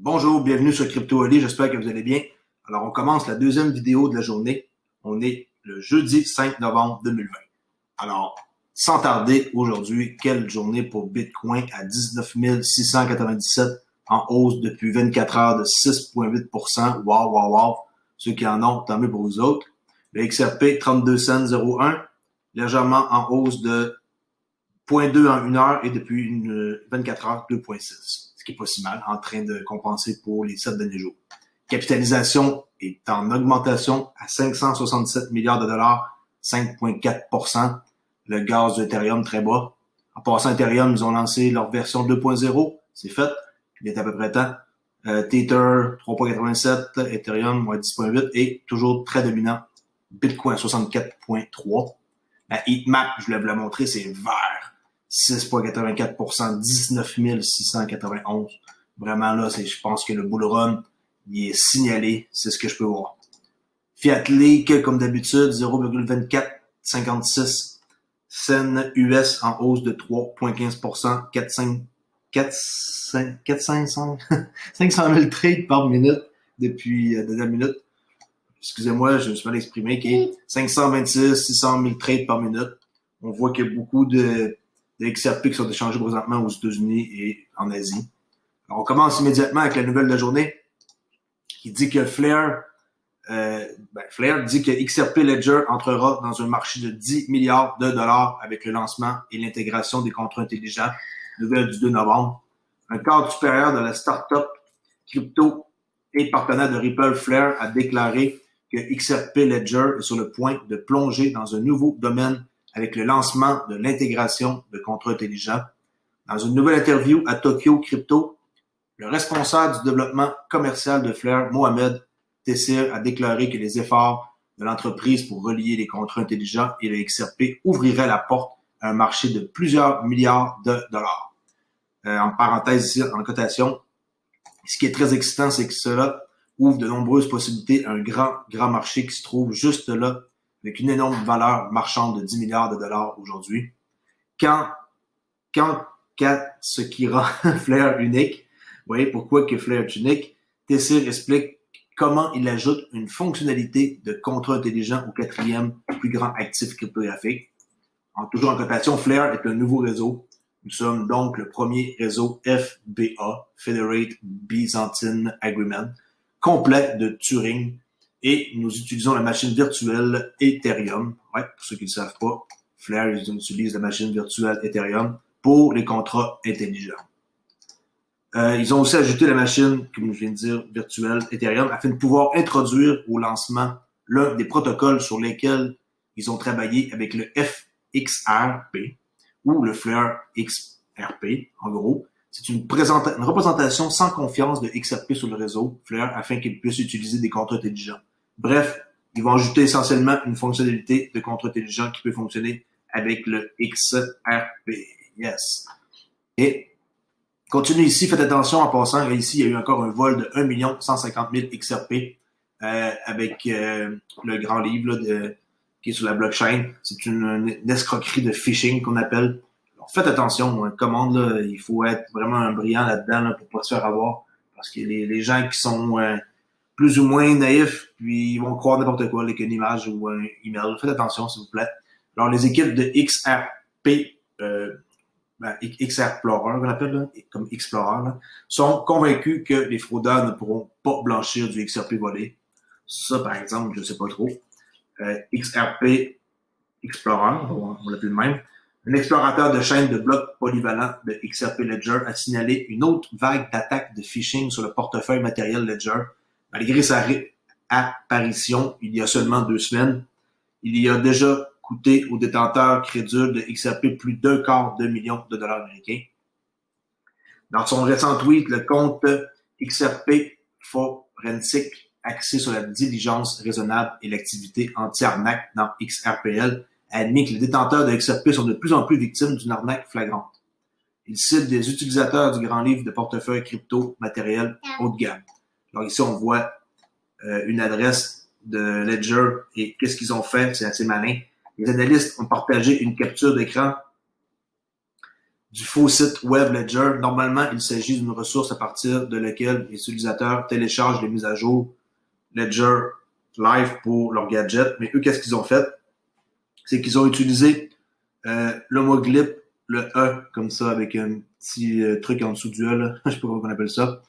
Bonjour, bienvenue sur Crypto Ali, j'espère que vous allez bien. Alors, on commence la deuxième vidéo de la journée. On est le jeudi 5 novembre 2020. Alors, sans tarder, aujourd'hui, quelle journée pour Bitcoin à 19 697 en hausse depuis 24 heures de 6,8%. Wow. Ceux qui en ont, tant mieux pour vous autres. Le XRP, 32 cents 01, légèrement en hausse de 0,2 en 1 heure et depuis 24 heures, 2,6. Ce qui est pas si mal, en train de compenser pour les 7 derniers jours. Capitalisation est en augmentation à 567 milliards de dollars, 5,4%. Le gaz d'Ethereum très bas. En passant, Ethereum, ils ont lancé leur version 2.0. C'est fait. Il est à peu près temps. Tether, 3,87. Ethereum, 10,8. Et toujours très dominant. Bitcoin, 64,3. La heatmap, je voulais vous la montrer, c'est vert. 6,84%, 19 691. Vraiment, là, je pense que le bull run, il est signalé. C'est ce que je peux voir. Fiat Leak, comme d'habitude, 0,2456. Sen US en hausse de 3,15%, 500 000 trades par minute depuis la dernière minute. Excusez-moi, je me suis mal exprimé. Okay. 526, 600 000 trades par minute. On voit qu'il y a beaucoup de XRP qui sont échangés présentement aux États-Unis et en Asie. Alors, on commence immédiatement avec la nouvelle de la journée qui dit que Flare dit que XRP Ledger entrera dans un marché de 10 milliards de dollars avec le lancement et l'intégration des contrats intelligents, nouvelle du 2 novembre. Un cadre supérieur de la start-up crypto et partenaire de Ripple, Flare, a déclaré que XRP Ledger est sur le point de plonger dans un nouveau domaine avec le lancement de l'intégration de contrats intelligents. Dans une nouvelle interview à Tokyo Crypto, le responsable du développement commercial de Flare, Mohamed Tessir, a déclaré que les efforts de l'entreprise pour relier les contrats intelligents et le XRP ouvriraient la porte à un marché de plusieurs milliards de dollars. En parenthèse ici, en cotation, ce qui est très excitant, c'est que cela ouvre de nombreuses possibilités à un grand marché qui se trouve juste là, avec une énorme valeur marchande de 10 milliards de dollars aujourd'hui. Qu'à ce qui rend Flare unique, vous voyez pourquoi que Flare est unique, Tessir explique comment il ajoute une fonctionnalité de contrat intelligent au quatrième plus grand actif cryptographique. Toujours en cotation, Flare est un nouveau réseau. Nous sommes donc le premier réseau FBA, Federate Byzantine Agreement, complet de Turing, et nous utilisons la machine virtuelle Ethereum. Ouais, pour ceux qui ne le savent pas, Flare utilise la machine virtuelle Ethereum pour les contrats intelligents. Ils ont aussi ajouté la machine, comme je viens de dire, virtuelle Ethereum, afin de pouvoir introduire au lancement l'un des protocoles sur lesquels ils ont travaillé avec le FXRP, ou le Flare XRP, en gros. C'est une représentation sans confiance de XRP sur le réseau Flare afin qu'il puisse utiliser des contrats intelligents. Bref, ils vont ajouter essentiellement une fonctionnalité de contrat intelligent qui peut fonctionner avec le XRP. Yes. Et continue ici, faites attention en passant, ici il y a eu encore un vol de 1 150 000 XRP avec le grand livre là, qui est sur la blockchain. C'est une escroquerie de phishing qu'on appelle. Alors, faites attention, commande, là, il faut être vraiment un brillant là-dedans là, pour pas se faire avoir. Parce que les gens qui sont plus ou moins naïfs, puis ils vont croire n'importe quoi, avec une image ou un email. Faites attention, s'il vous plaît. Alors, les équipes de XRP, Xplorer, on appelle là, comme Explorer, là, sont convaincus que les fraudeurs ne pourront pas blanchir du XRP volé. Ça, par exemple, je ne sais pas trop. XRP Explorer, on l'appelle le même. Un explorateur de chaîne de blocs polyvalent de XRP Ledger a signalé une autre vague d'attaques de phishing sur le portefeuille matériel Ledger. Malgré sa apparition il y a seulement 2 semaines, il y a déjà coûté aux détenteurs crédules de XRP plus d'1/4 million de dollars américains. Dans son récent tweet, le compte XRP Forensic, axé sur la diligence raisonnable et l'activité anti-arnaque dans XRPL, a admis que les détenteurs de XRP sont de plus en plus victimes d'une arnaque flagrante. Il cite des utilisateurs du grand livre de portefeuille crypto matériel haut de gamme. Alors ici, on voit une adresse de Ledger et qu'est-ce qu'ils ont fait, c'est assez malin. Les analystes ont partagé une capture d'écran du faux site web Ledger. Normalement, il s'agit d'une ressource à partir de laquelle les utilisateurs téléchargent les mises à jour Ledger Live pour leur gadget. Mais eux, qu'est-ce qu'ils ont fait? C'est qu'ils ont utilisé l'homoglyphe, le E, comme ça, avec un petit truc en dessous du E, là. Je sais pas comment on appelle ça.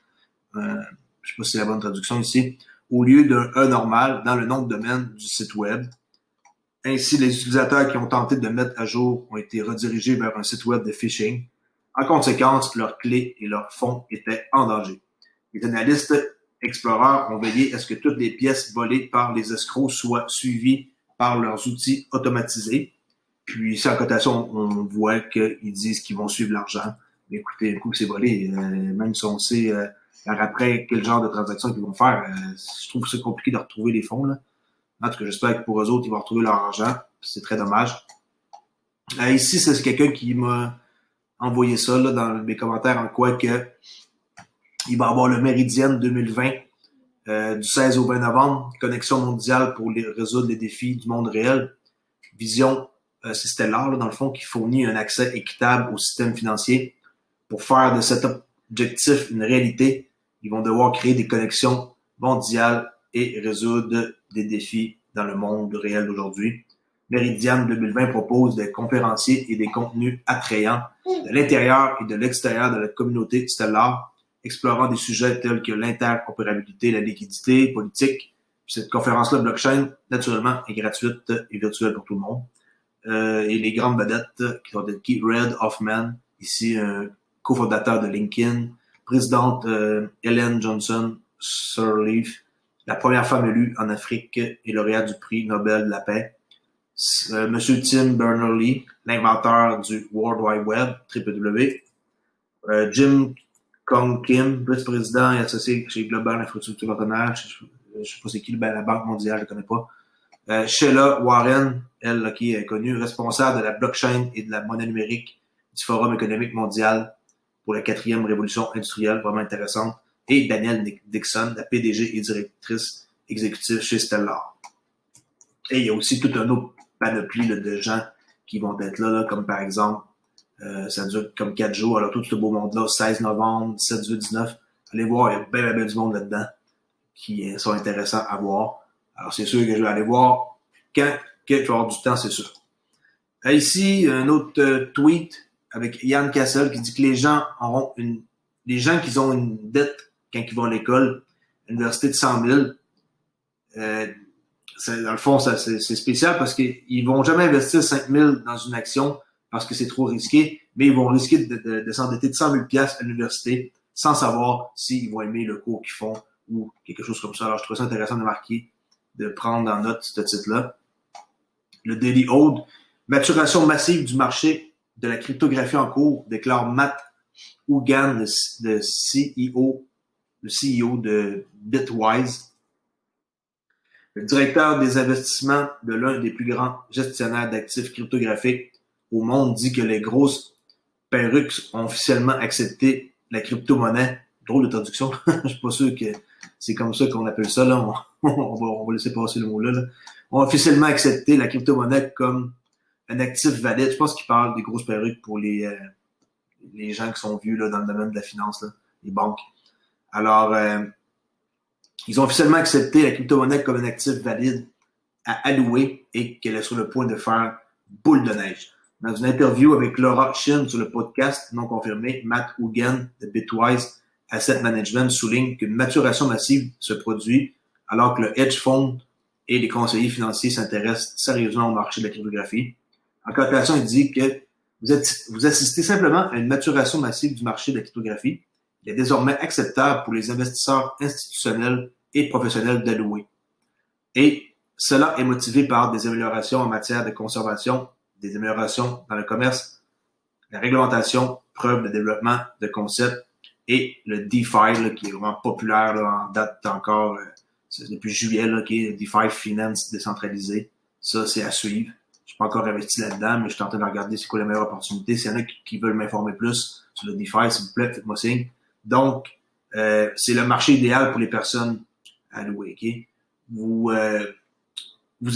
Je sais pas si c'est la bonne traduction ici. Au lieu d'un E normal dans le nom de domaine du site web. Ainsi, les utilisateurs qui ont tenté de mettre à jour ont été redirigés vers un site web de phishing. En conséquence, leurs clés et leurs fonds étaient en danger. Les analystes exploreurs ont veillé à ce que toutes les pièces volées par les escrocs soient suivies par leurs outils automatisés. Puis, ici, en cotation, on voit qu'ils disent qu'ils vont suivre l'argent. Mais écoutez, un coup que c'est volé, même si on sait après quel genre de transaction qu'ils vont faire, je trouve que c'est compliqué de retrouver les fonds, là. En tout cas, j'espère que pour eux autres, ils vont retrouver leur argent. C'est très dommage. Ici, c'est quelqu'un qui m'a envoyé ça là, dans mes commentaires en quoi que il va y avoir le Méridien 2020 du 16 au 20 novembre, connexion mondiale pour résoudre les défis du monde réel. Vision, c'est Stellar, là, dans le fond, qui fournit un accès équitable au système financier. Pour faire de cet objectif une réalité, ils vont devoir créer des connexions mondiales et résoudre des défis dans le monde réel d'aujourd'hui. Meridian 2020 propose des conférenciers et des contenus attrayants de l'intérieur et de l'extérieur de la communauté stellar, explorant des sujets tels que l'interopérabilité, la liquidité politique. Cette conférence-là, blockchain, naturellement, est gratuite et virtuelle pour tout le monde. Et les grandes vedettes qui sont Keith Red Hoffman, ici un cofondateur de LinkedIn, présidente Ellen Johnson Sirleaf, la première femme élue en Afrique et lauréate du prix Nobel de la paix. Monsieur Tim Berners-Lee, l'inventeur du World Wide Web, www. Jim Kong Kim, vice-président et associé chez Global Infrastructure Partenaire. Je ne sais pas c'est qui, la Banque mondiale, je ne connais pas. Sheila Warren, elle qui est connue, responsable de la blockchain et de la monnaie numérique du Forum économique mondial pour la 4e révolution industrielle, vraiment intéressante. Et Danielle Dixon, la PDG et directrice exécutive chez Stellar. Et il y a aussi tout un autre panoplie là, de gens qui vont être là comme par exemple, ça dure comme 4 jours, alors tout ce beau monde-là, 16 novembre, 17, 18, 19, allez voir, il y a bien du monde là-dedans qui sont intéressants à voir. Alors c'est sûr que je vais aller voir quand je vais avoir du temps, c'est sûr. Ici, un autre tweet avec Yann Cassel qui dit que les gens qui ont une dette quand ils vont à l'école, université de 100 000, dans le fond, c'est spécial parce qu'ils vont jamais investir 5 000 dans une action parce que c'est trop risqué, mais ils vont risquer de s'endetter de 100 000 $ à l'université sans savoir s'ils vont aimer le cours qu'ils font ou quelque chose comme ça. Alors, je trouve ça intéressant de marquer, de prendre en note ce titre-là. Le Daily Ode, maturation massive du marché de la cryptographie en cours, déclare Matt Hougan, le CEO de Bitwise. Le directeur des investissements de l'un des plus grands gestionnaires d'actifs cryptographiques au monde dit que les grosses perruques ont officiellement accepté la crypto-monnaie. Drôle de traduction. Je suis pas sûr que c'est comme ça qu'on appelle ça, là. On va laisser passer le mot-là, là. Ont officiellement accepté la crypto-monnaie comme un actif valide. Je pense qu'ils parlent des grosses perruques pour les gens qui sont vieux là, dans le domaine de la finance, là, les banques. Alors, ils ont officiellement accepté la crypto-monnaie comme un actif valide à allouer et qu'elle est sur le point de faire boule de neige. Dans une interview avec Laura Shin sur le podcast non confirmé, Matt Hougan de Bitwise Asset Management souligne qu'une maturation massive se produit alors que le hedge fund et les conseillers financiers s'intéressent sérieusement au marché de la cryptographie. En cotation, il dit que vous assistez simplement à une maturation massive du marché de la cryptographie. Il est désormais acceptable pour les investisseurs institutionnels et professionnels d'allouer. Et cela est motivé par des améliorations en matière de conservation, des améliorations dans le commerce, la réglementation, preuve de développement de concepts et le DeFi là, qui est vraiment populaire là, en date encore depuis juillet, là, qui est DeFi Finance décentralisé. Ça, c'est à suivre. Je suis pas encore investi là-dedans, mais je suis en train de regarder c'est quoi la meilleure opportunité. S'il y en a qui veulent m'informer plus sur le DeFi, s'il vous plaît, faites-moi signe. Donc, c'est le marché idéal pour les personnes à louer. Okay? Vous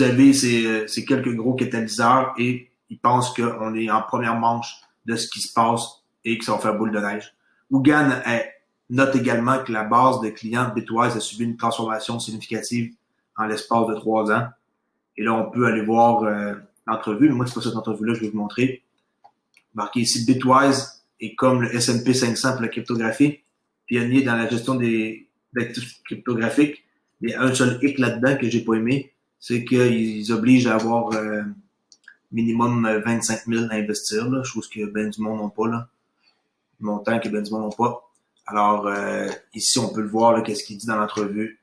avez ces quelques gros catalyseurs et ils pensent qu'on est en première manche de ce qui se passe et que ça va faire boule de neige. Ougan note également que la base de clients Bitwise a subi une transformation significative en l'espace de 3 ans. Et là, on peut aller voir l'entrevue, mais moi, c'est pas cette entrevue-là que je vais vous montrer. Marqué ici, Bitwise est comme le S&P 500 pour la cryptographie, pionnier dans la gestion des actifs cryptographiques. Il y a un seul hic là-dedans que j'ai pas aimé, c'est qu'ils obligent à avoir minimum 25 000 à investir, là, chose que ben du monde n'ont pas, là. Montant que ben du monde n'ont pas. Alors, ici, on peut le voir, là, qu'est-ce qu'il dit dans l'entrevue.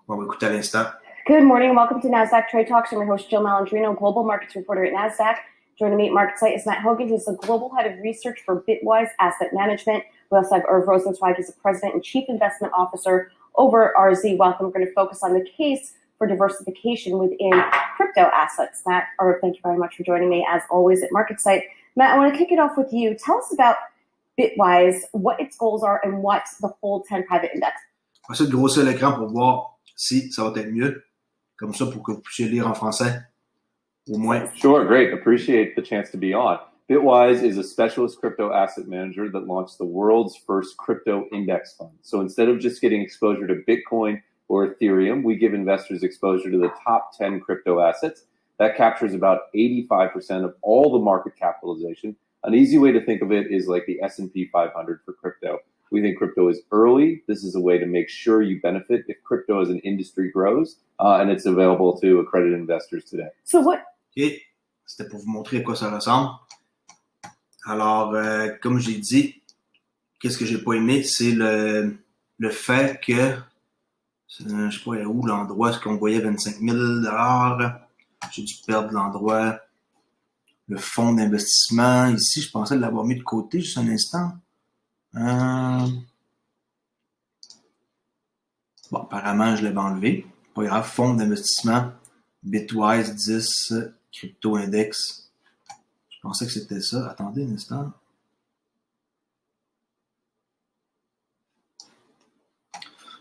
On va écouter à l'instant. Good morning and welcome to NASDAQ Trade Talks. I'm your host, Jill Malandrino, Global Markets Reporter at NASDAQ. Joining me at MarketSite is Matt Hogan, who's the Global Head of Research for Bitwise Asset Management. We also have Irv Rosenzweig, who's the President and Chief Investment Officer over at RZ Wealth. We're going to focus on the case for diversification within crypto assets. Matt, Irv, thank you very much for joining me, as always, at MarketSite. Matt, I want to kick it off with you. Tell us about Bitwise, what its goals are, and what the whole 10 private index. On va essayer de grossir l'écran pour voir si ça va être mieux. Comme ça, pour que vous puissiez lire en français, au moins. Sure, great. Appreciate the chance to be on. Bitwise is a specialist crypto asset manager that launched the world's first crypto index fund. So instead of just getting exposure to Bitcoin or Ethereum, we give investors exposure to the top 10 crypto assets. That captures about 85% of all the market capitalization. An easy way to think of it is like the S&P 500 for crypto. We think crypto is early. This is a way to make sure you benefit if crypto as an industry grows, and it's available to accredited investors today. So what? OK. C'était pour vous montrer à quoi ça ressemble. Alors, comme j'ai dit, qu'est-ce que j'ai pas aimé, c'est le fait que, je sais pas où l'endroit, est-ce qu'on voyait 25 000 $. J'ai dû perdre l'endroit. Le fonds d'investissement. Ici, je pensais l'avoir mis de côté juste un instant. Bon, apparemment, je l'avais enlevé. Pas grave. Fonds d'investissement. Bitwise 10. Crypto Index. Je pensais que c'était ça. Attendez un instant.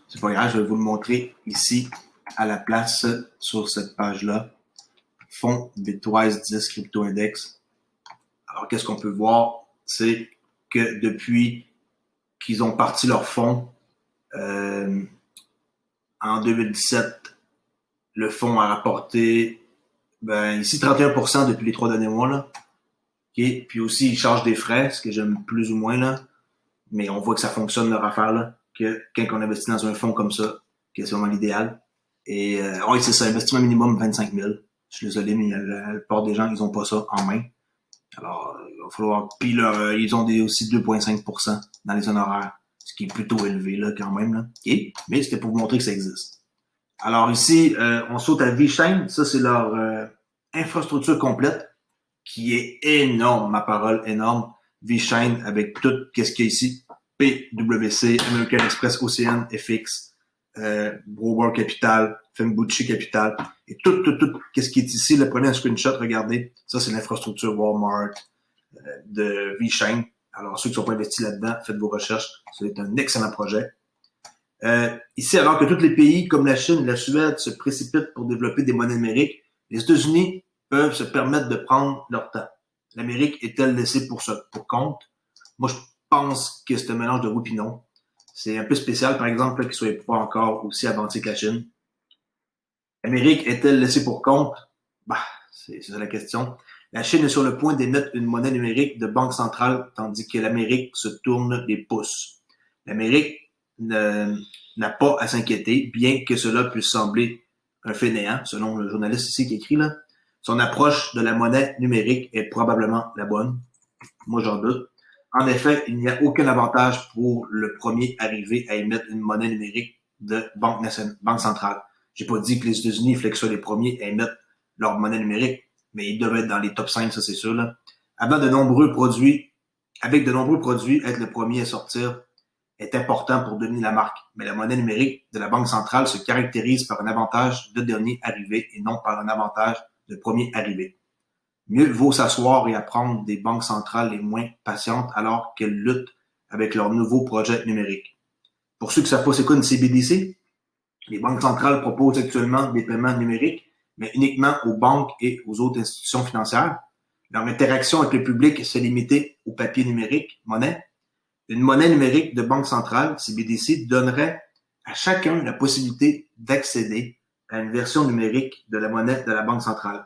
C'est pas grave, je vais vous le montrer ici à la place sur cette page-là. Fonds Bitwise 10 Crypto Index. Alors, qu'est-ce qu'on peut voir? C'est que depuis qu'ils ont parti leur fonds, en 2017, le fonds a rapporté, ici 31% depuis les 3 derniers mois, là. Okay. Puis aussi, ils chargent des frais, ce que j'aime plus ou moins, là. Mais on voit que ça fonctionne leur affaire, là. Que quand on investit dans un fonds comme ça, que c'est vraiment l'idéal. Et, oui, c'est ça, investissement minimum 25 000. Je suis désolé, mais la plupart des gens, ils ont pas ça en main. Alors, il va falloir. Puis là, ils ont aussi 2,5% dans les honoraires, ce qui est plutôt élevé, là, quand même, là. Okay. Mais c'était pour vous montrer que ça existe. Alors ici, on saute à VeChain. Ça, c'est leur infrastructure complète, qui est énorme, ma parole, énorme. VeChain avec tout, qu'est-ce qu'il y a ici? PWC, American Express, Ocean, FX, Brewer Capital, Fembucci Capital, et tout, qu'est-ce qui est ici, là, prenez un screenshot, regardez, ça c'est l'infrastructure Walmart de VeChain. Alors ceux qui ne sont pas investis là-dedans, faites vos recherches, c'est un excellent projet. Ici, alors que tous les pays comme la Chine et la Suède se précipitent pour développer des monnaies numériques, les États-Unis peuvent se permettre de prendre leur temps. L'Amérique est-elle laissée pour compte? Moi, je pense que c'est un mélange de oui et non. C'est un peu spécial, par exemple, qu'ils soient pas encore aussi avancés que la Chine. L'Amérique est-elle laissée pour compte? C'est ça la question. La Chine est sur le point d'émettre une monnaie numérique de banque centrale, tandis que l'Amérique se tourne les pouces. L'Amérique n'a pas à s'inquiéter, bien que cela puisse sembler un fainéant, selon le journaliste ici qui écrit là. Son approche de la monnaie numérique est probablement la bonne. Moi, j'en doute. En effet, il n'y a aucun avantage pour le premier arrivé à émettre une monnaie numérique de banque centrale. J'ai pas dit que les États-Unis fallait que ce soit les premiers à émettre leur monnaie numérique, mais ils devaient être dans les top 5, ça c'est sûr, là. Avec de nombreux produits, être le premier à sortir est important pour devenir la marque. Mais la monnaie numérique de la banque centrale se caractérise par un avantage de dernier arrivé et non par un avantage de premier arrivé. Mieux vaut s'asseoir et apprendre des banques centrales les moins patientes alors qu'elles luttent avec leurs nouveaux projets numériques. Pour ceux qui ne savent pas c'est quoi une CBDC, les banques centrales proposent actuellement des paiements numériques, mais uniquement aux banques et aux autres institutions financières. Leur interaction avec le public s'est limitée au papier numérique, monnaie. Une monnaie numérique de banque centrale, CBDC, donnerait à chacun la possibilité d'accéder à une version numérique de la monnaie de la banque centrale.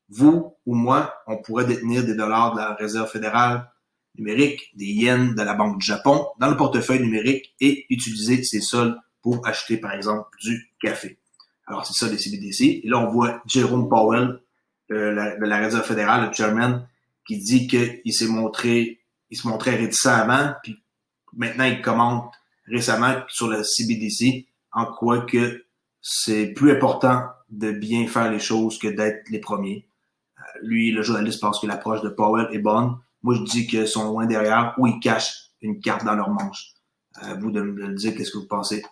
Vous ou moi, on pourrait détenir des dollars de la Réserve fédérale numérique, des yens de la Banque du Japon dans le portefeuille numérique et utiliser ces soldes pour acheter, par exemple, du café. Alors, c'est ça, les CBDC. Et là, on voit Jerome Powell, de la Réserve fédérale, le chairman, qui dit qu'il se montrait réticent avant, puis maintenant, il commente récemment sur le CBDC, en quoi que c'est plus important de bien faire les choses que d'être les premiers. Lui, le journaliste, pense que l'approche de Powell est bonne. Moi, je dis qu'ils sont loin derrière ou ils cachent une carte dans leur manche. À vous de me dire qu'est-ce que vous pensez.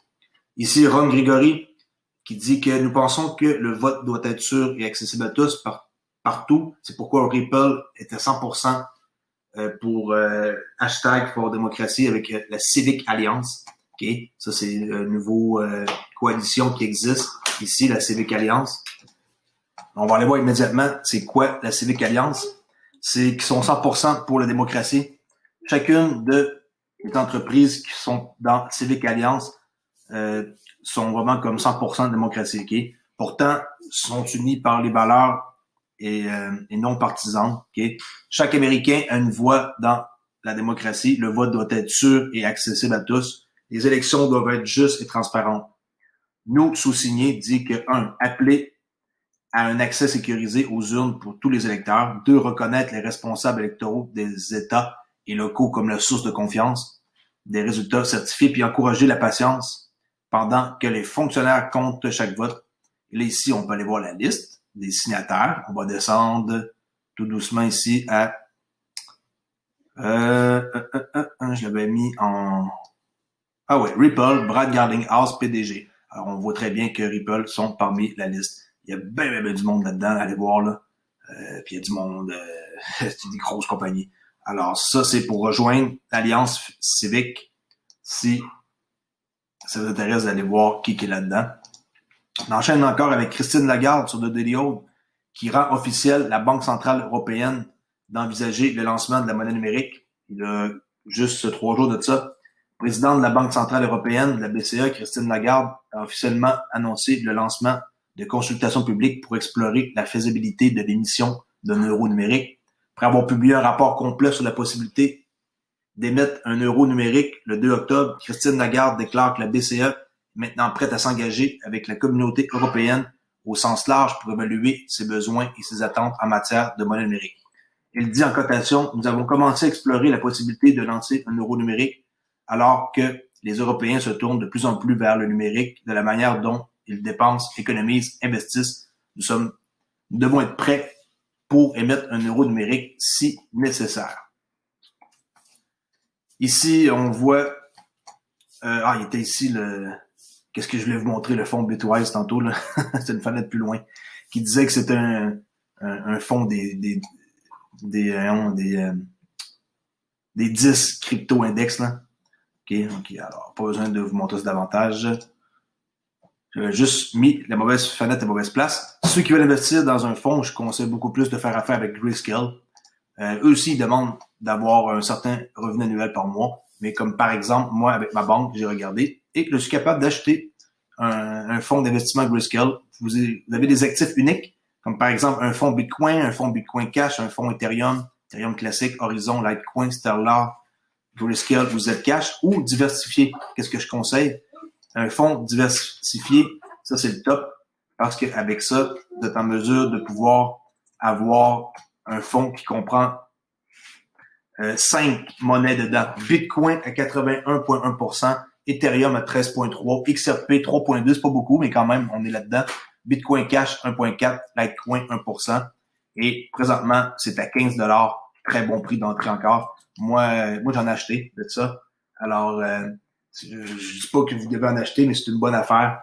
Ici, Ron Gregory, qui dit que nous pensons que le vote doit être sûr et accessible à tous partout. C'est pourquoi Ripple est à 100% pour hashtag for démocratie avec la Civic Alliance. Okay? Ça, c'est une nouvelle coalition qui existe ici, la Civic Alliance. On va aller voir immédiatement c'est quoi la Civic Alliance. C'est qu'ils sont 100% pour la démocratie. Chacune des entreprises qui sont dans Civic Alliance sont vraiment comme 100% de démocratie. Okay? Pourtant, sont unis par les valeurs et non partisanes. Okay? Chaque Américain a une voix dans la démocratie. Le vote doit être sûr et accessible à tous. Les élections doivent être justes et transparentes. Nous, sous-signés, dit que 1. Appeler à un accès sécurisé aux urnes pour tous les électeurs. 2. Reconnaître les responsables électoraux des États et locaux comme la source de confiance des résultats certifiés, puis encourager la patience pendant que les fonctionnaires comptent chaque vote. Et là, ici, on peut aller voir la liste des signataires. On va descendre tout doucement ici à... je l'avais mis en... Ah ouais, Ripple, Brad Garlinghouse, PDG. Alors, on voit très bien que Ripple sont parmi la liste. Il y a bien du monde là-dedans, allez voir là. Puis il y a du monde, c'est des grosses compagnies. Alors, ça, c'est pour rejoindre l'Alliance Civique, si ça vous intéresse d'aller voir qui est là-dedans. On enchaîne encore avec Christine Lagarde sur The Daily Old, qui rend officiel la Banque centrale européenne d'envisager le lancement de la monnaie numérique. Il y a juste 3 jours de ça. Présidente de la Banque centrale européenne, de la BCE, Christine Lagarde, a officiellement annoncé le lancement de consultations publiques pour explorer la faisabilité de l'émission d'un euro numérique. Après avoir publié un rapport complet sur la possibilité d'émettre un euro numérique le 2 octobre, Christine Lagarde déclare que la BCE est maintenant prête à s'engager avec la communauté européenne au sens large pour évaluer ses besoins et ses attentes en matière de monnaie numérique. Elle dit en cotation, nous avons commencé à explorer la possibilité de lancer un euro numérique alors que les Européens se tournent de plus en plus vers le numérique de la manière dont ils dépensent, économisent, investissent. Nous devons être prêts pour émettre un euro numérique si nécessaire. Ici, on voit... il était ici qu'est-ce que je voulais vous montrer, le fonds Bitwise tantôt, là. C'est une fenêtre plus loin. Qui disait que c'était un fonds des 10 crypto-index, là. OK, alors, pas besoin de vous montrer ça davantage. J'avais juste mis la mauvaise fenêtre à la mauvaise place. Ceux qui veulent investir dans un fonds, je conseille beaucoup plus de faire affaire avec Grayscale. Eux aussi, ils demandent d'avoir un certain revenu annuel par mois. Mais comme par exemple, moi, avec ma banque, j'ai regardé et que je suis capable d'acheter un fonds d'investissement Grayscale. Vous avez des actifs uniques, comme par exemple un fonds Bitcoin Cash, un fonds Ethereum classique, Horizon, Litecoin, Stellar, Grayscale ou Zcash, ou diversifier. Qu'est-ce que je conseille? Un fonds diversifié, ça c'est le top, parce qu'avec ça, vous êtes en mesure de pouvoir avoir un fonds qui comprend 5 monnaies dedans. Bitcoin à 81,1%, Ethereum à 13,3%, XRP 3,2%, c'est pas beaucoup, mais quand même, on est là-dedans. Bitcoin Cash 1,4%, Litecoin 1%, et présentement, c'est à 15$, très bon prix d'entrée encore. Moi j'en ai acheté de ça. Alors, je dis pas que vous devez en acheter, mais c'est une bonne affaire.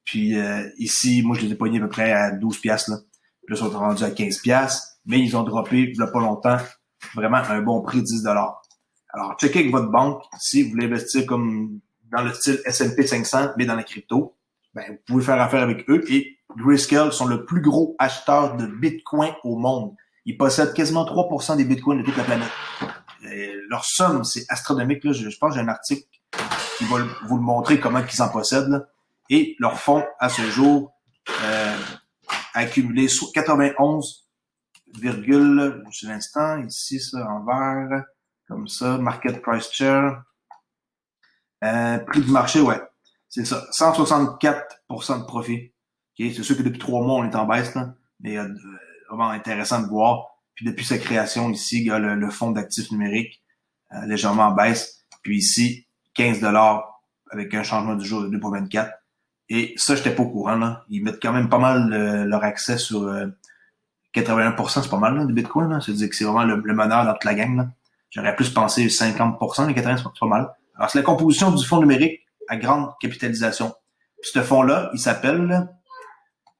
Puis ici, moi, je les ai pognés à peu près à 12$, là. Puis là, ils sont rendus à 15$, mais ils ont droppé, il y a pas longtemps, vraiment un bon prix, 10$. Alors, checkez avec votre banque si vous voulez investir comme dans le style S&P 500, mais dans la crypto. Ben, vous pouvez faire affaire avec eux. Et Grayscale sont le plus gros acheteur de Bitcoin au monde. Ils possèdent quasiment 3% des bitcoins de toute la planète. Leur somme, c'est astronomique. Là. Je pense que j'ai un article qui va vous le montrer comment ils en possèdent. Là. Et leur fonds, à ce jour, a accumulé 91, c'est l'instant, ici, ça, en vert, comme ça, market price share. Prix du marché, ouais. C'est ça. 164% de profit. Okay? C'est sûr que depuis 3 mois, on est en baisse, là. Mais vraiment intéressant de voir. Puis depuis sa création, ici, il y a le fonds d'actifs numériques, légèrement en baisse. Puis ici, 15$ avec un changement du jour de 2,24. Et ça, j'étais pas au courant, là. Ils mettent quand même pas mal leur accès sur 81%, c'est pas mal, là, de Bitcoin, là. C'est-à-dire que c'est vraiment le meneur dans toute la gang, là. J'aurais plus pensé 50%, les 80%, c'est pas mal. Alors, c'est la composition du fonds numérique à grande capitalisation. Puis ce fonds-là, il s'appelle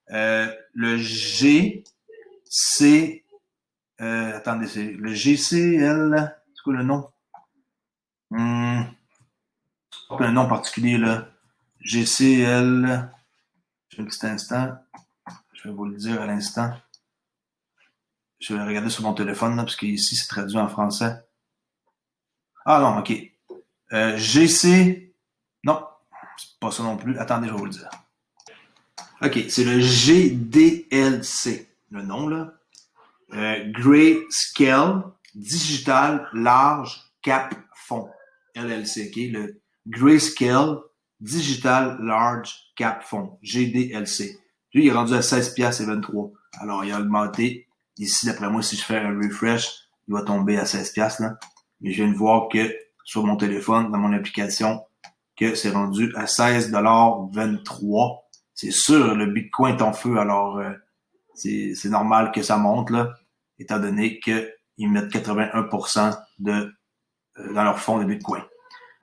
le GC... attendez, c'est le GCL... C'est quoi le nom? C'est pas un nom particulier, là. GCL... J'ai un petit instant. Je vais vous le dire à l'instant. Je vais regarder sur mon téléphone, là, parce qu'ici, c'est traduit en français. Ah non, OK. GC... Non, c'est pas ça non plus. Attendez, je vais vous le dire. OK, c'est le GDLC, le nom, là. Grayscale Digital Large Cap Fund. LLC, OK? Le Grayscale Digital Large Cap Fund, GDLC. Lui, il est rendu à 16,23$. Alors, il a augmenté. Ici, d'après moi, si je fais un refresh, il va tomber à 16$, là. Mais je viens de voir que sur mon téléphone, dans mon application, que c'est rendu à 16,23$. C'est sûr, le Bitcoin est en feu, alors c'est normal que ça monte, là, étant donné qu'ils mettent 81% dans leur fonds de Bitcoin.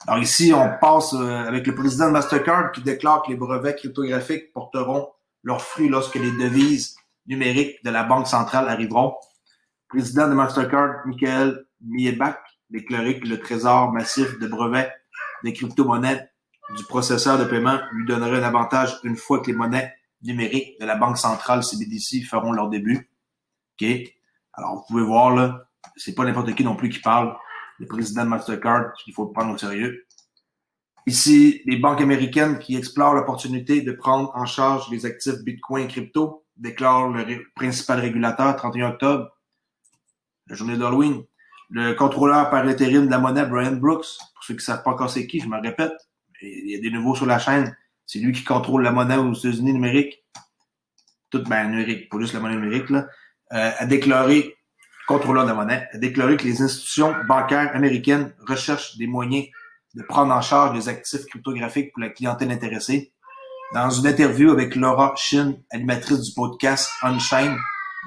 Alors ici, on passe avec le président de Mastercard qui déclare que les brevets cryptographiques porteront leurs fruits lorsque les devises numériques de la Banque centrale arriveront. Le président de Mastercard, Michael Miebach, déclaré que le trésor massif de brevets des crypto-monnaies du processeur de paiement lui donnerait un avantage une fois que les monnaies numériques de la Banque centrale CBDC feront leur début. OK? Alors, vous pouvez voir, là, c'est pas n'importe qui non plus qui parle. Le président de Mastercard, il faut le prendre au sérieux. Ici, les banques américaines qui explorent l'opportunité de prendre en charge les actifs Bitcoin et crypto, déclare le principal régulateur 31 octobre, la journée d'Halloween. Le contrôleur par intérim de la monnaie, Brian Brooks, pour ceux qui ne savent pas encore c'est qui, je me répète, il y a des nouveaux sur la chaîne, c'est lui qui contrôle la monnaie aux États-Unis numérique, toute numérique, pas juste la monnaie numérique, là, a déclaré, contrôleur de la monnaie, a déclaré que les institutions bancaires américaines recherchent des moyens de prendre en charge les actifs cryptographiques pour la clientèle intéressée. Dans une interview avec Laura Shin, animatrice du podcast Unchained,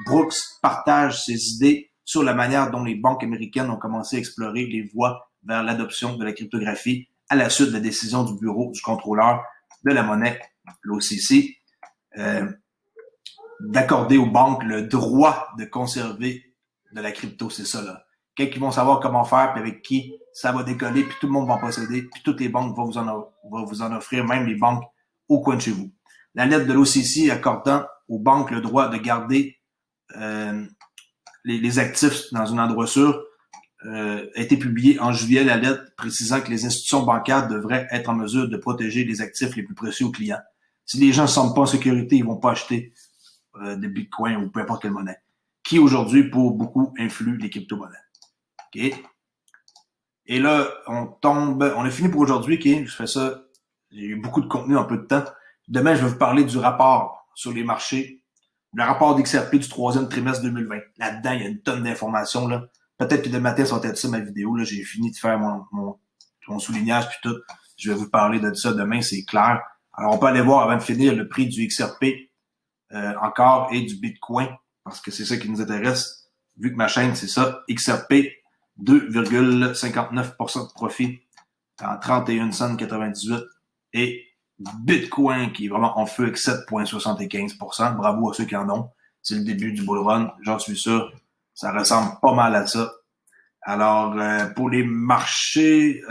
Brooks partage ses idées sur la manière dont les banques américaines ont commencé à explorer les voies vers l'adoption de la cryptographie à la suite de la décision du bureau du contrôleur de la monnaie, l'OCC, d'accorder aux banques le droit de conserver de la crypto, c'est ça, là. Quand ils vont savoir comment faire, puis avec qui ça va décoller, puis tout le monde va en posséder, puis toutes les banques vont vous en offrir, même les banques au coin de chez vous. La lettre de l'OCC accordant aux banques le droit de garder les actifs dans un endroit sûr a été publiée en juillet, la lettre précisant que les institutions bancaires devraient être en mesure de protéger les actifs les plus précieux aux clients. Si les gens ne se sentent pas en sécurité, ils vont pas acheter de Bitcoin ou peu importe quelle monnaie, qui aujourd'hui, pour beaucoup, influe les crypto-monnaies. OK? Et là, on a fini pour aujourd'hui, OK? Je fais ça, j'ai eu beaucoup de contenu en peu de temps. Demain, je vais vous parler du rapport sur les marchés, le rapport d'XRP du 3e trimestre 2020. Là-dedans, il y a une tonne d'informations, là. Peut-être que demain matin, ça va être ça ma vidéo, là. J'ai fini de faire mon soulignage puis tout. Je vais vous parler de ça demain, c'est clair. Alors, on peut aller voir avant de finir le prix du XRP encore et du Bitcoin, parce que c'est ça qui nous intéresse. Vu que ma chaîne, c'est ça, XRP, 2,59% de profit en 31,98 et Bitcoin qui est vraiment en feu avec 7,75%. Bravo à ceux qui en ont. C'est le début du bull run, j'en suis sûr. Ça ressemble pas mal à ça. Alors, pour les marchés,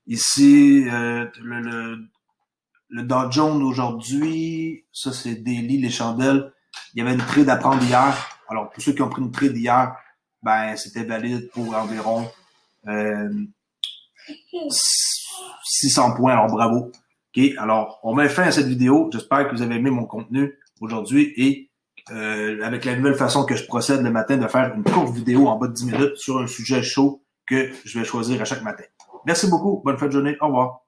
ici, le Dow Jones aujourd'hui, ça c'est daily, les chandelles. Il y avait une trade à prendre hier. Alors, pour ceux qui ont pris une trade hier, ben, c'était valide pour environ 600 points. Alors, bravo. OK. Alors, on met fin à cette vidéo. J'espère que vous avez aimé mon contenu aujourd'hui et avec la nouvelle façon que je procède le matin de faire une courte vidéo en bas de 10 minutes sur un sujet chaud que je vais choisir à chaque matin. Merci beaucoup. Bonne fin de journée. Au revoir.